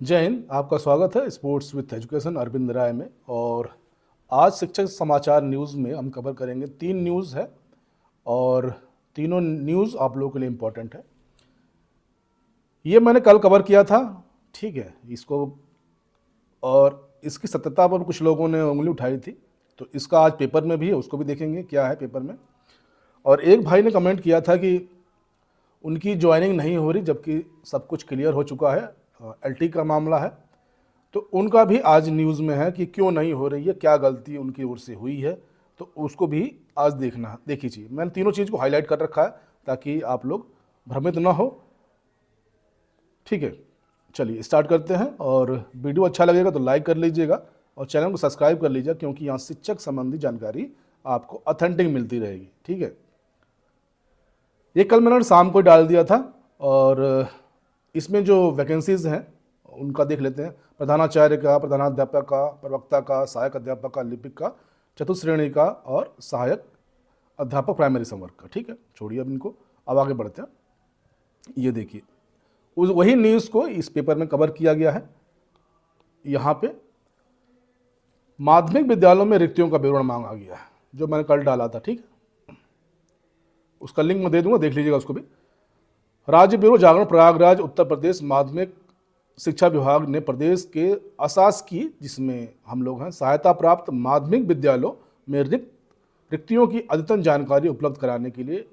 जय हिंद। आपका स्वागत है स्पोर्ट्स विथ एजुकेशन अरविंद राय में। और आज शिक्षक समाचार न्यूज़ में हम कवर करेंगे 3 न्यूज़ है और तीनों न्यूज़ आप लोगों के लिए इम्पोर्टेंट है। ये मैंने कल कवर किया था, ठीक है इसको, और इसकी सत्यता पर कुछ लोगों ने उंगली उठाई थी, तो इसका आज पेपर में भी है, उसको भी देखेंगे क्या है पेपर में। और एक भाई ने कमेंट किया था कि उनकी ज्वाइनिंग नहीं हो रही जबकि सब कुछ क्लियर हो चुका है, एलटी का मामला है, तो उनका भी आज न्यूज़ में है कि क्यों नहीं हो रही है, क्या गलती उनकी ओर से हुई है, तो उसको भी आज देख लीजिए। मैंने तीनों चीज़ को हाईलाइट कर रखा है ताकि आप लोग भ्रमित ना हो, ठीक है। चलिए स्टार्ट करते हैं, और वीडियो अच्छा लगेगा तो लाइक कर लीजिएगा और चैनल को सब्सक्राइब कर लीजिएगा, क्योंकि यहाँ शिक्षक संबंधी जानकारी आपको ऑथेंटिक मिलती रहेगी, ठीक है। ये कल मैंने शाम को डाल दिया था, और इसमें जो वैकेंसीज हैं उनका देख लेते हैं। प्रधानाचार्य का, प्रधानाध्यापक का, प्रवक्ता का, सहायक अध्यापक का, लिपिक का, चतुश्रेणी का और सहायक अध्यापक प्राइमरी संवर्ग का, ठीक है। छोड़िए अब इनको, अब आगे बढ़ते हैं। ये देखिए उस वही न्यूज़ को इस पेपर में कवर किया गया है। यहाँ पे माध्यमिक विद्यालयों में रिक्तियों का विवरण मांगा गया है, जो मैंने कल डाला था, ठीक है। उसका लिंक मैं दे दूंगा, देख लीजिएगा उसको भी। राज्य ब्यूरो जागरण प्रयागराज उत्तर प्रदेश माध्यमिक शिक्षा विभाग ने प्रदेश के अशासकीय, जिसमें हम लोग हैं, सहायता प्राप्त माध्यमिक विद्यालयों में रिक्तियों की अद्यतन जानकारी उपलब्ध कराने के लिए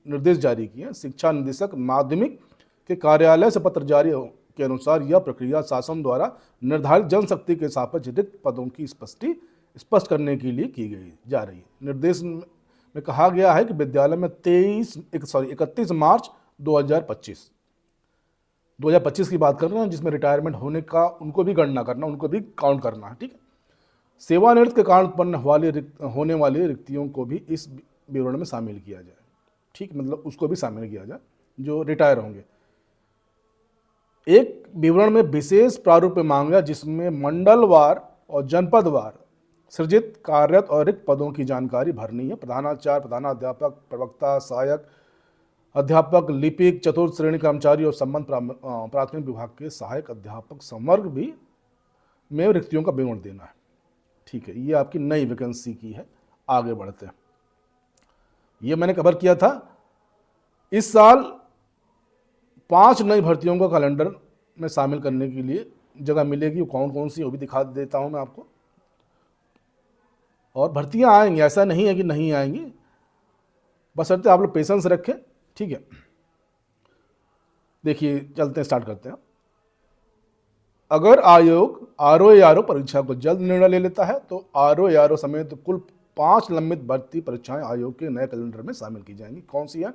निर्देश जारी किए हैं। शिक्षा निदेशक माध्यमिक के कार्यालय से पत्र जारी के अनुसार यह प्रक्रिया शासन द्वारा निर्धारित जनशक्ति के सापेक्ष रिक्त पदों की स्पष्ट करने के लिए की गई जा रही है। निर्देश में कहा गया है कि विद्यालय में 31 मार्च 2025 की बात कर रहे हैं, जिसमें रिटायरमेंट होने का उनको भी गणना करना, उनको भी काउंट करना है, ठीक है। सेवानिवृत्त के कारण उत्पन्न होने वाली रिक्तियों को भी इस विवरण में शामिल किया जाए, ठीक, मतलब उसको भी शामिल किया जाए जो रिटायर होंगे। एक विवरण में विशेष प्रारूप में मांगा जिसमें मंडलवार और जनपदवार सृजित कार्यरत और रिक्त पदों की जानकारी भरनी है। प्रधानाचार्य, प्रधानाध्यापक, प्रवक्ता, सहायक अध्यापक, लिपिक, चतुर्थ श्रेणी कर्मचारी और संबंध प्राथमिक विभाग के सहायक अध्यापक संवर्ग भी में रिक्तियों का विवरण देना है, ठीक है। ये आपकी नई वैकेंसी की है। आगे बढ़ते हैं। ये मैंने कवर किया था। इस साल 5 नई भर्तियों का कैलेंडर में शामिल करने के लिए जगह मिलेगी। वो कौन कौन सी वो भी दिखा देता हूं मैं आपको। और भर्तियां आएंगी, ऐसा नहीं है कि नहीं आएंगी, बशर्ते आप लोग पेशेंस रखें, ठीक है। देखिए चलते हैं, स्टार्ट करते हैं। अगर आयोग आरओ परीक्षा को जल्द निर्णय ले लेता है तो आरओ समेत कुल 5 लंबित भर्ती परीक्षाएं आयोग के नए कैलेंडर में शामिल की जाएंगी। कौन सी है?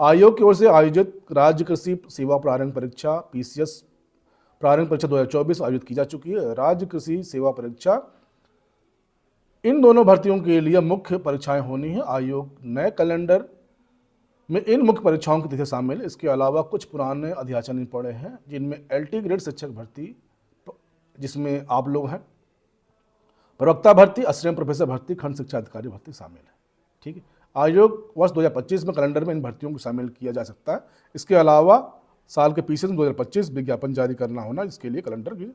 आयोग की ओर से आयोजित राज्य कृषि सेवा प्रारंभ परीक्षा पीसीएस प्रारंभ परीक्षा 2024 आयोजित की जा चुकी है। राज्य कृषि सेवा परीक्षा, इन दोनों भर्तियों के लिए मुख्य परीक्षाएं होनी है। आयोग नए कैलेंडर में इन मुख्य परीक्षाओं की तिथि शामिल है। इसके अलावा कुछ पुराने अध्याचन पड़े हैं, जिनमें एलटी ग्रेड शिक्षक भर्ती, जिसमें आप लोग हैं, प्रवक्ता भर्ती, असिस्टेंट प्रोफेसर भर्ती, खंड शिक्षा अधिकारी भर्ती शामिल है, ठीक है। आयोग वर्ष 2025 में कैलेंडर में इन भर्तियों को शामिल किया जा सकता है। इसके अलावा साल के पीछे 2025 विज्ञापन जारी करना होना, इसके लिए कैलेंडर की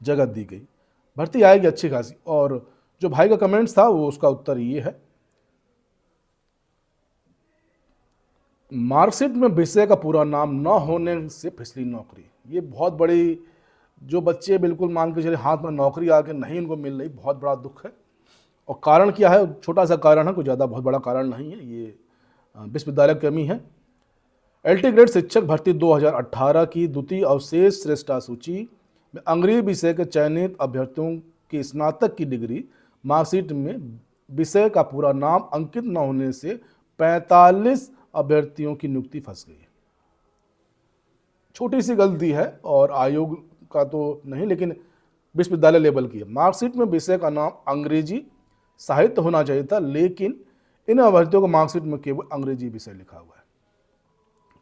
जगह दी गई। भर्ती आएगी अच्छी खासी। और जो भाई का कमेंट्स था वो, उसका उत्तर ये है। मार्कशीट में विषय का पूरा नाम न होने से फिसली नौकरी, ये बहुत बड़ी, जो बच्चे बिल्कुल मान के चले हाथ में नौकरी आके नहीं उनको मिल रही, बहुत बड़ा दुख है। और कारण क्या है? छोटा सा कारण है, कोई ज़्यादा बहुत बड़ा कारण नहीं है। ये विश्वविद्यालय की कमी है। एलटी ग्रेड शिक्षक भर्ती 2018 की द्वितीय अवशेष श्रेष्ठता सूची में अंग्रेजी विषय के चयनित अभ्यर्थियों की स्नातक की डिग्री मार्कशीट में विषय का पूरा नाम अंकित न होने से 45 अभ्यर्थियों की नियुक्ति फंस गई। छोटी सी गलती है और आयोग का तो नहीं, लेकिन विश्वविद्यालय लेवल की है। मार्कशीट में विषय का नाम अंग्रेजी साहित्य होना चाहिए था, लेकिन इन अभ्यर्थियों को मार्कशीट में केवल अंग्रेजी विषय लिखा हुआ है,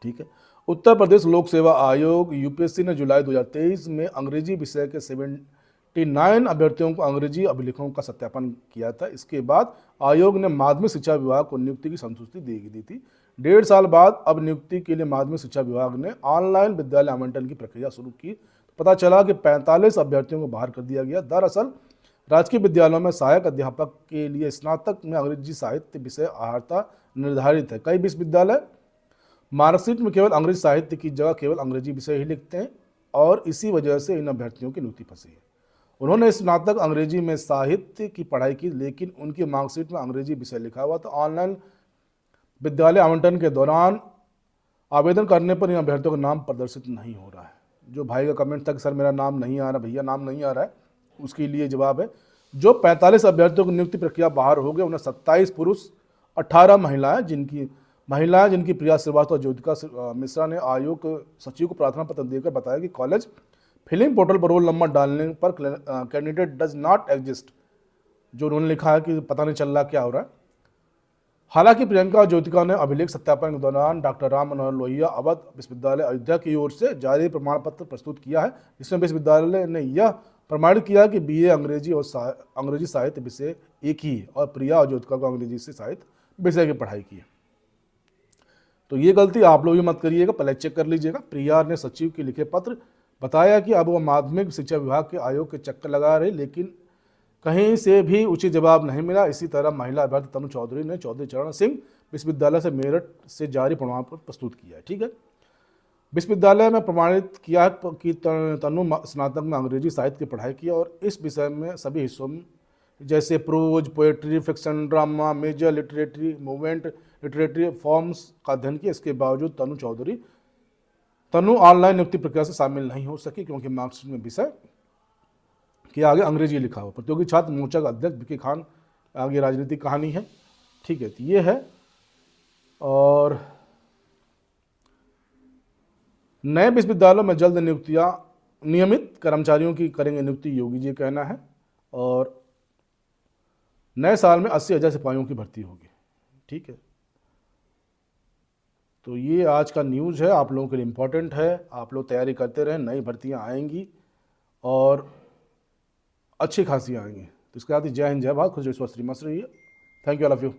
ठीक है। उत्तर प्रदेश लोक सेवा आयोग यूपीएससी ने जुलाई 2023 में अंग्रेजी विषय के 79 अभ्यर्थियों को अंग्रेजी अभिलेखों का सत्यापन किया था। इसके बाद आयोग ने माध्यमिक शिक्षा विभाग को नियुक्ति की संतुष्टि दी थी। 1.5 साल बाद अब नियुक्ति के लिए माध्यमिक शिक्षा विभाग ने ऑनलाइन विद्यालय आवंटन की प्रक्रिया शुरू की। पता चला कि 45 अभ्यर्थियों को बाहर कर दिया गया। दरअसल राजकीय विद्यालयों में सहायक अध्यापक के लिए स्नातक में अंग्रेजी साहित्य विषय अर्हता निर्धारित है। कई विश्वविद्यालय मार्कशीट में केवल अंग्रेजी साहित्य की जगह केवल अंग्रेजी विषय ही लिखते हैं और इसी वजह से इन अभ्यर्थियों की नियुक्ति फंसी है। उन्होंने स्नातक अंग्रेजी में साहित्य की पढ़ाई की, लेकिन उनकी मार्कशीट में अंग्रेजी विषय लिखा हुआ था। ऑनलाइन विद्यालय आवंटन के दौरान आवेदन करने पर इन अभ्यर्थियों का नाम प्रदर्शित नहीं हो रहा है। जो भाई का कमेंट था कि सर मेरा नाम नहीं आ रहा, भैया नाम नहीं आ रहा है, उसके लिए जवाब है जो 45 अभ्यर्थियों की नियुक्ति प्रक्रिया बाहर हो गए उन्हें 27 पुरुष 18 महिलाएं जिनकी प्रिया श्रीवास्तव और ज्योतिका मिश्रा ने आयोग सचिव को प्रार्थना पत्र देकर बताया कि कॉलेज फिलिंग पोर्टल पर रोल नंबर डालने पर कैंडिडेट डज नॉट एग्जिस्ट। जो उन्होंने लिखा है कि पता नहीं चल रहा क्या हो रहा है। हालांकि प्रियंका और ज्योतिका ने अभिलेख सत्यापन के दौरान डॉक्टर राम मनोहर लोहिया अवध विश्वविद्यालय अयोध्या की ओर से जारी प्रमाण पत्र प्रस्तुत किया है, जिसमें विश्वविद्यालय ने यह प्रमाणित किया कि बीए अंग्रेजी और अंग्रेजी साहित्य विषय एक ही है और प्रिया और ज्योतिका को अंग्रेजी से साहित्य विषय की पढ़ाई की है। तो ये गलती आप लोग भी मत करिएगा, पहले चेक कर लीजिएगा। प्रिया ने सचिव के लिखे पत्र बताया कि अब वह माध्यमिक शिक्षा विभाग के आयोग के चक्कर लगा रहे, लेकिन कहीं से भी उचित जवाब नहीं मिला। इसी तरह महिला अभ्यर्थी तनु चौधरी ने चौधरी चरण सिंह विश्वविद्यालय से मेरठ से जारी प्रमाण पत्र प्रस्तुत किया है। ठीक है, विश्वविद्यालय में प्रमाणित किया कि तनु स्नातक में अंग्रेजी साहित्य की पढ़ाई की और इस विषय में सभी हिस्सों में जैसे prose, poetry, fiction, drama, major literary movement, literary forms का अध्ययन किया। इसके बावजूद तनु ऑनलाइन नियुक्ति प्रक्रिया से शामिल नहीं हो सकी क्योंकि मार्क्सशीट में विषय के आगे अंग्रेजी लिखा हुआ। प्रतियोगी छात्र मोर्चा का अध्यक्ष विकी खान, आगे राजनीतिक कहानी है। ठीक है, तो ये है। और नए विश्वविद्यालयों में जल्द नियुक्तियां, नियमित कर्मचारियों की करेंगे नियुक्ति, योगी जी का कहना है। और नए साल में 80,000 सिपाहियों की भर्ती होगी। ठीक है, तो ये आज का न्यूज़ है, आप लोगों के लिए इम्पोर्टेंट है। आप लोग तैयारी करते रहें, नई भर्तियां आएंगी और अच्छी खासी आएंगी। तो इसके साथ ही जय हिंद, जय भारत, खुश रहिए, स्वस्थ रहिए, मस्त रहिए। Thank you, all of you.